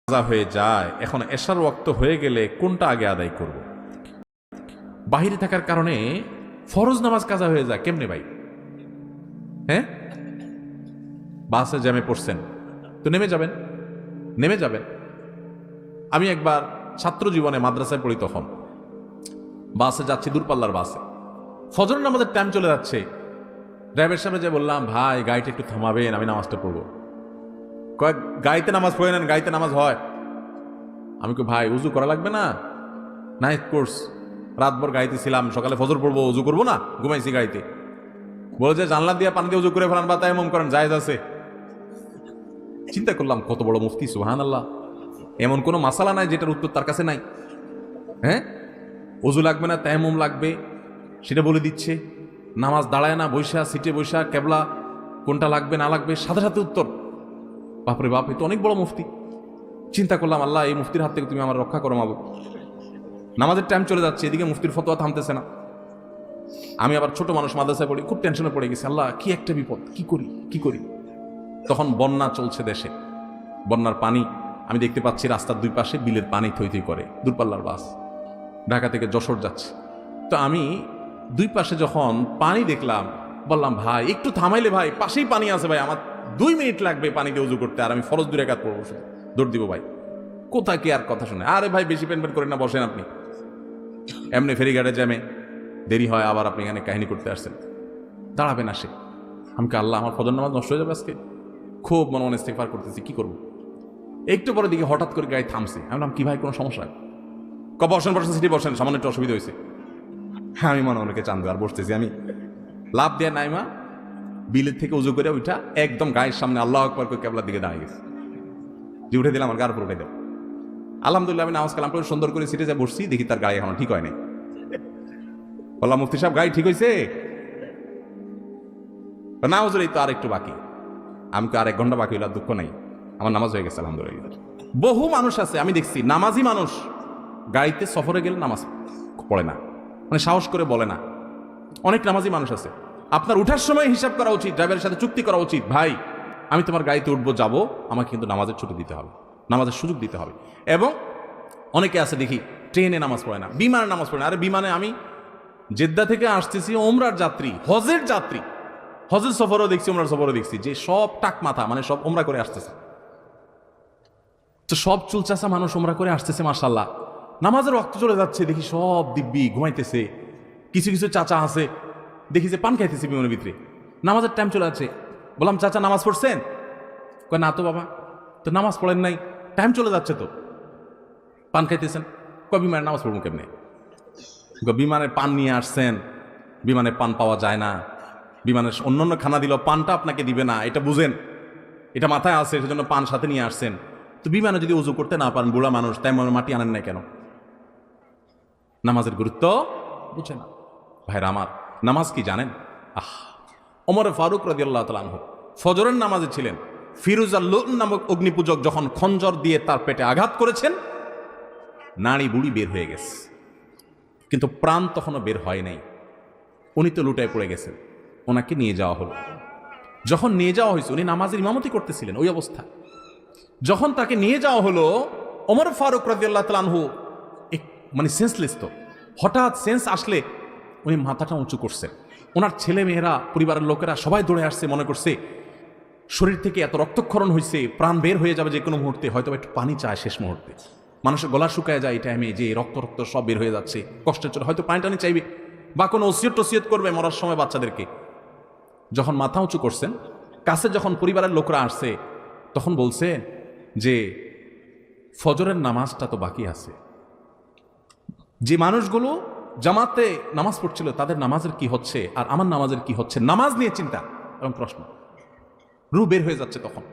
কাজা হয়ে যায়, এখন এশার ওয়াক্ত হয়ে গেলে কোনটা আগে আদায় করব? বাহিরে থাকার কারণে ফরজ নামাজ কাজা হয়ে যায় কেমনে ভাই? হ্যাঁ, বাসে জ্যামে পড়ছেন তো নেমে যাবেন। আমি একবার ছাত্র জীবনে মাদ্রাসায় পড়ি, তখন বাসে যাচ্ছি, দূরপাল্লার বাসে, ফজর নামাজের টাইম চলে যাচ্ছে। ড্রাইভারের সামনে যে বললাম, ভাই গাড়িটা একটু থামাবেন, আমি নামাজটা পড়বো। কয়েক গাড়িতে নামাজ পড়ে নেন, গাড়িতে নামাজ হয়। আমি কই ভাই উজু করা লাগবে না? নাইট কোর্স, রাতভর গাড়িতে ছিলাম, সকালে ফজর পড়বো, উজু করবো না? ঘুমাইছি গাড়িতে। বলে যে জানলা দিয়ে পানি দিয়ে উজু করে ফেলান বা তায়াম্মুম করেন, জায়েজ আছে। চিন্তা করলাম কত বড় মুফতি, সুবহানাল্লাহ। এমন কোনো মাসালা নাই যেটার উত্তর তার কাছে নাই। হ্যাঁ, উজু লাগবে না, তায়াম্মুম লাগবে, সেটা বলে দিচ্ছে। নামাজ দাঁড়ায় না, বৈশা সিটে বৈশা কেবলা কোনটা লাগবে না লাগবে, সাথে সাথে উত্তর। বাপরে বাপ, এ তো অনেক বড় মুফতি। চিন্তা করলাম, আল্লাহ এই মুফতির হাত থেকে তুমি আমার রক্ষা করো মাবুদ। নামাজের টাইম চলে যাচ্ছে, এদিকে মুফতির ফতোয়া থামতেছে না। আমি আবার ছোট মানুষ, মাদ্রাসায় পড়ি, খুব টেনশনে পড়ে গেছি। আল্লাহ কি একটা বিপদ, কি করি। তখন বন্যা চলছে দেশে, বন্যার পানি আমি দেখতে পাচ্ছি রাস্তার দুই পাশে বিলের পানি থই থই করে। দূরপাল্লার বাস ঢাকা থেকে যশোর যাচ্ছে। তো আমি দুই পাশে যখন পানি দেখলাম, বললাম ভাই একটু থামাইলে, ভাই পাশেই পানি আছে ভাই, আমার 2 মিনিট লাগবে পানি দিয়ে উজু করতে, আর আমি ফরজ 2 রাকাত পড়বো, দৌড় দিব ভাই। কোথায় কি আর কথা শুনে, আরে ভাই বেশি পেন করেন না, বসেন আপনি। এমনি ফেরিঘাটে জ্যামে দেরি হয়, আবার আপনি এখানে কাহিনী করতে আসছেন, দাঁড়াবেন আসে। আমি কি আল্লাহ আমার ফজর নামাজ নষ্ট হয়ে যাবে আজকে? খুব মনে মনে ইস্তেগফার করতেছি, কি করবো। একটু পরে দিকে হঠাৎ করে গাড়ি থামছে। আমি বললাম কি ভাই, কোনো সমস্যা? বসেন সিটি বসেন, সামান্য একটু অসুবিধা হয়েছে। হ্যাঁ, আমি মনে মনে চান্দু আর বসতেছি। আমি লাভ দেয়া নাইমা বিলের থেকে উজু করে ওইটা একদম গায়ের সামনে আল্লাহ আকবার করে কেবলার দিকে দাঁড়িয়ে গেছে, যে উঠে দিলাম, আমার গাড়ি উপর উঠে দেব। আলহামদুলিল্লাহ আমি নামাজ কালাম করে সুন্দর করে সিটে যা বসছি, দেখি তার গাড়ি এখনো ঠিক হয় নাই। বললাম মুফতি সাহেব গাড়ি ঠিক হয়েছে? না হুজুর, এই তো আর একটু বাকি। আমি তো আর 1 ঘন্টা বাকি হইল, দুঃখ নাই, আমার নামাজ হয়ে গেছে আলহামদুলিল্লাহ। বহু মানুষ আছে আমি দেখছি, নামাজি মানুষ গাড়িতে সফরে গেলে নামাজ পড়ে না, মানে সাহস করে বলে না। অনেক নামাজি মানুষ আছে। আপনার উঠার সময় হিসাব করা উচিত, ড্রাইভারের সাথে চুক্তি করা উচিত, ভাই আমি তোমার গাড়িতে উঠবো, যাবো, আমাকে কিন্তু নামাজের ছুটি দিতে হবে, নামাজের সুযোগ দিতে হবে। এবং অনেকে আছে দেখি ট্রেনে নামাজ পড়ে না, বিমানে নামাজ পড়ে না। আরে বিমানে আমি জেদ্দা থেকে আসতেছি, ওমরার যাত্রী, হজের যাত্রী, হজের সফরও দেখছি, ওমরার সফরও দেখছি, যে সব টাক মাথা, মানে সব ওমরা করে আসতেছে। তো সব চুলচাচা মানুষ ওমরা করে আসতেছে, মাশাআল্লাহ। নামাজের রক্ত চলে যাচ্ছে, দেখি সব দিব্যি ঘুমাইতেছে। কিছু কিছু চাচা আছে দেখি যে পান খাইতেছে বিমানের ভিতরে। নামাজের টাইম চলে যাচ্ছে। বললাম চাচা নামাজ পড়ছেন? কয় না তো বাবা। তো নামাজ পড়েন নাই? টাইম চলে যাচ্ছে তো, পান খাইতেছেন। কয় বিমানের নামাজ পড়বো কেমনে? বিমানের পান নিয়ে আসছেন, বিমানে পান পাওয়া যায় না, বিমানের অন্যান্য খানা দিল, পানটা আপনাকে দিবে না, এটা বুঝেন, এটা মাথায় আছে, সেজন্য পান সাথে নিয়ে আসছেন। তো বিমানে যদি উজু করতে না পারেন, বুড়া মানুষ, তাই মাটি আনেন নাই কেন? নামাজের গুরুত্ব বুঝে না। ভাইরা আমার, নামাজ কি জানেন? ওমর ফারুক রাদিয়াল্লাহু তাআলা আনহু ফজরের নামাজে ছিলেন। ফিরুজাল লুন নামক অগ্নিপূজক যখন খঞ্জর দিয়ে তার পেটে আঘাত করেছেন, নাড়ি বুড়ি বের হয়ে গেছে, কিন্তু প্রাণ তখনও বের হয় নাই। উনি তো লুটায় পড়ে গেছেন। ওনাকে নিয়ে যাওয়া হলো। যখন নিয়ে যাওয়া হয়েছে, উনি নামাজের ইমামতি করতেছিলেন ওই অবস্থা। যখন তাকে নিয়ে যাওয়া হলো, ওমর ফারুক রাদিয়াল্লাহু তাআলা আনহু মানে সেন্সলেস, তো হঠাৎ সেন্স আসলে উনি মাথাটা উঁচু করছেন। ওনার ছেলে মেয়েরা, পরিবারের লোকেরা সবাই দৌড়ে আসছে, মনে করছে শরীর থেকে এত রক্তক্ষরণ হয়েছে, প্রাণ বের হয়ে যাবে যে কোনো মুহূর্তে, হয়তো একটু পানি চায় শেষ মুহূর্তে। মানুষের গলা শুকায় যায় এই টাইমে, যে রক্ত সব বের হয়ে যাচ্ছে, কষ্টের চলে হয়তো পানি টানি চাইবে বা কোনো ওসিয়ত করবে মরার সময় বাচ্চাদেরকে। যখন মাথা উঁচু করছেন, কাছে যখন পরিবারের লোকরা আসছে, তখন বলছে যে ফজরের নামাজটা তো বাকি আছে। যে মানুষগুলো জামাতে নামাজ পড়ছিল তাদের নামাজের কি হচ্ছে আর আমার নামাজের কি হচ্ছে, নামাজ নিয়ে চিন্তা এবং প্রশ্ন, রু বের হয়ে যাচ্ছে। তখন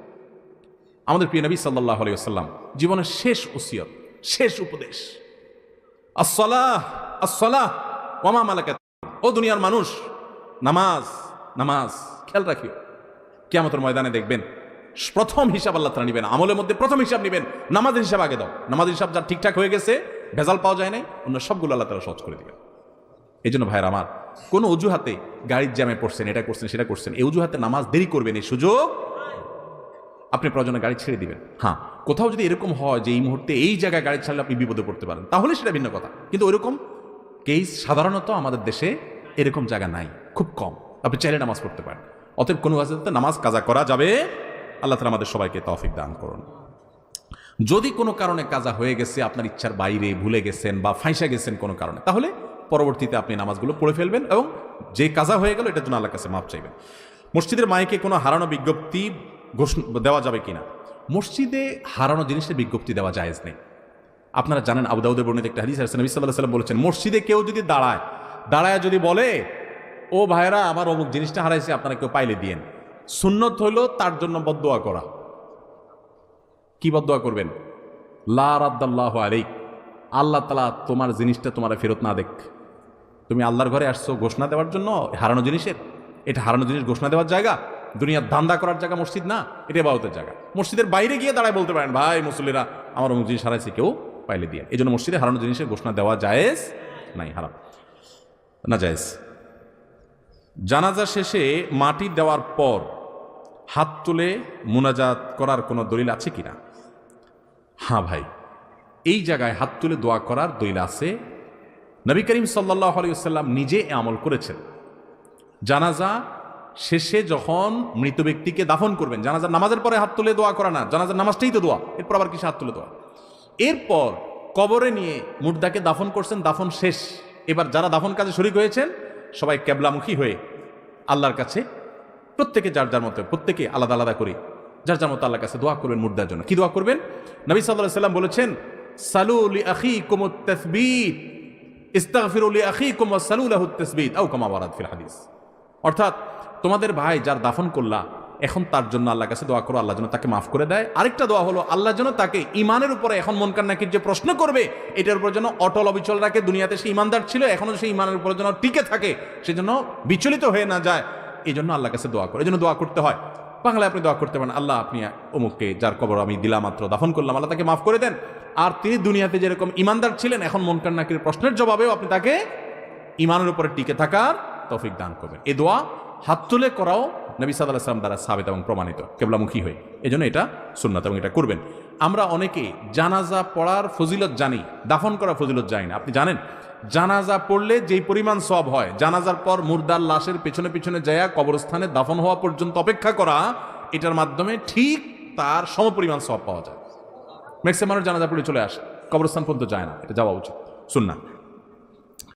আমাদের প্রিয় নবী সাল্লাল্লাহু আলাইহি ওয়াসাল্লাম জীবনের শেষ ওসিয়ত, শেষ উপদেশ, আসসালাহ আসসালাহ ওয়া মা মালাকাত, ও দুনিয়ার মানুষ, নামাজ নামাজ খেয়াল রাখিও। কিয়ামতের ময়দানে দেখবেন প্রথম হিসাব আল্লাহ তাআলা নেবেন, আমলের মধ্যে প্রথম হিসাব নেবেন, নামাজের হিসাব আগে দাও। নামাজের হিসাব যা ঠিকঠাক হয়ে গেছে, ভেজাল পাওয়া যায় নাই, অন্য সবগুলো আল্লাহ তাআলা সহজ করে দিবেন। এই জন্য ভাইয়ের আমার, কোনো অজুহাতে গাড়ির জ্যামে পড়ছেন, এটা করছেন সেটা করছেন, এই অজুহাতে নামাজ দেরি করবেন, এই সুযোগ আপনি প্রয়োজনে গাড়ি ছেড়ে দিবেন। হ্যাঁ, কোথাও যদি এরকম হয় যে এই মুহূর্তে এই জায়গায় গাড়ি ছাড়লে আপনি বিপদে পড়তে পারেন, তাহলে সেটা ভিন্ন কথা। কিন্তু ওইরকম কেস সাধারণত আমাদের দেশে এরকম জায়গা নাই, খুব কম। আপনি চাইলে নামাজ পড়তে পারেন। অতএব কোনো ওয়াজিফাতে নামাজ কাজা করা যাবে। আল্লাহ তাআলা আমাদের সবাইকে তৌফিক দান করুন। যদি কোনো কারণে কাজা হয়ে গেছে, আপনার ইচ্ছার বাইরে ভুলে গেছেন বা ফাঁসা গেছেন কোনো কারণে, তাহলে পরবর্তীতে আপনি নামাজগুলো পড়ে ফেলবেন এবং যে কাজা হয়ে গেল এটার জন্য আল্লাহর কাছে মাপ চাইবেন। মসজিদের মাইকে কোনো হারানো বিজ্ঞপ্তি দেওয়া যাবে কিনা? মসজিদে হারানো জিনিসের বিজ্ঞপ্তি দেওয়া জায়েজ নেই। আপনারা জানেন আবু দাউদের বর্ণিত একটা হাদিস আছে, নবী সাল্লাল্লাহু আলাইহি ওয়াসাল্লাম বলেছেন, মসজিদে কেউ যদি দাঁড়ায় যদি বলে, ও ভাইরা আমার অমুক জিনিসটা হারাইছে, আপনারা কেউ পাইলে দিয়েন, সুন্নত হলো তার জন্য বদদোয়া করা। কি বদদোয়া করবেন? লা রাদ্দাল্লাহু আলাইক, আল্লাহ তাআলা তোমার জিনিসটা তোমার ফেরত না দেখ। তুমি আল্লাহর ঘরে আসছো ঘোষণা দেওয়ার জন্য হারানো জিনিসের, এটা হারানো জিনিস ঘোষণা দেওয়ার জায়গা, দুনিয়ার ধান্দা করার জায়গা মসজিদ না, এটা ইবাদতের জায়গা। মসজিদের বাইরে গিয়ে দাঁড়ায় বলতে পারেন, ভাই মুসল্লিরা আমার অমুক জিনিস হারাইছে, কেউ পাইলে দিয়ে। এই জন্য মসজিদে হারানো জিনিসের ঘোষণা দেওয়া জায়েজ নাই, হারাম না, জায়েজ। জানাজা শেষে মাটি দেওয়ার পর হাত তুলে মুনাজাত করার কোনো দলিল আছে কিনা? হ্যাঁ ভাই, এই জায়গায় হাত তুলে দোয়া করার দলিল আছে। নবী করিম সাল্লাল্লাহু আলাইহি ওয়াসাল্লাম নিজে আমল করেছেন। জানাজা শেষে যখন মৃত ব্যক্তিকে দাফন করবেন, জানাজার নামাজের পরে হাত তুলে দোয়া করা না, জানাজার নামাজটাই তো দোয়া, এরপর আবার কিসে হাত তুলে দোয়া? এরপর কবরে নিয়ে মুর্দাকে দাফন করছেন, দাফন শেষ। এবার যারা দাফন কাজে শরীক হয়েছেন সবাই কেবলামুখী হয়ে আল্লাহর কাছে প্রত্যেকে যার যার মতো, প্রত্যেকে আলাদা আলাদা করে যার যার মতো আল্লাহর কাছে দোয়া করবেন মুর্দার জন্য। কি দোয়া করবেন? নবী সাল্লাল্লাহু আলাইহি ওয়াসাল্লাম বলেছেন, সালু লিআখিকুমুত তাসবীত ইস্তাগফিরু লিআখিকুম ওয়াসালু লাহুত তাসবীত আও কামা ওয়ারাদ ফিল হাদিস। অর্থাৎ তোমাদের ভাই যার দাফন করলা, এখন তার জন্য আল্লাহর কাছে দোয়া করো, আল্লাহ যেন তাকে মাফ করে দেয়। আরেকটা দোয়া হলো, আল্লাহ যেন তাকে ইমানের উপরে, এখন মনকার নাকির যে প্রশ্ন করবে এটার উপর যেন অটল অবিচল রাখে। দুনিয়াতে সে ইমানদার ছিল, এখনো সেই ইমানের উপরে যেন টিকে থাকে, সেজন্য বিচলিত হয়ে না যায়, এই জন্য আল্লাহর কাছে দোয়া করে। এই জন্য দোয়া করতে হয়। বাংলায় আপনি দোয়া করতে পারেন, আল্লাহ আপনি অমুককে যার কবর আমি দিলা মাত্র দাফন করলাম, আল্লাহ তাকে মাফ করে দেন। আর তিনি দুনিয়াতে যেরকম ইমানদার ছিলেন, এখন মনকার নাকির প্রশ্নের জবাবেও আপনি তাকে ইমানের উপরে টিকে থাকার তৌফিক দান করবেন। এই দোয়া হাত তুলে করাও নবী সাল্লাল্লাহু আলাইহি ওয়াসাল্লাম দ্বারা সাবিত এবং প্রমাণিত, কেবলামুখী হয়ে। এই জন্য এটা সুন্নাত এবং এটা করবেন। আমরা অনেকে জানাজা পড়ার ফজিলত জানি, দাফন করার ফজিলত জানি না। আপনি জানেন জানাজা পড়লে যেই পরিমাণ সওয়াব হয়, জানাজার পর মুর্দার লাশের পেছনে পেছনে যায় কবরস্থানে দাফন হওয়া পর্যন্ত অপেক্ষা করা, এটার মাধ্যমে ঠিক তার সমপরিমাণ সওয়াব পাওয়া যায়। ম্যাক্সিমাম জানাজা পড়ে চলে আসে, কবরস্থান পর্যন্ত যায় না, এটা যাওয়া উচিত, সুন্নাহ।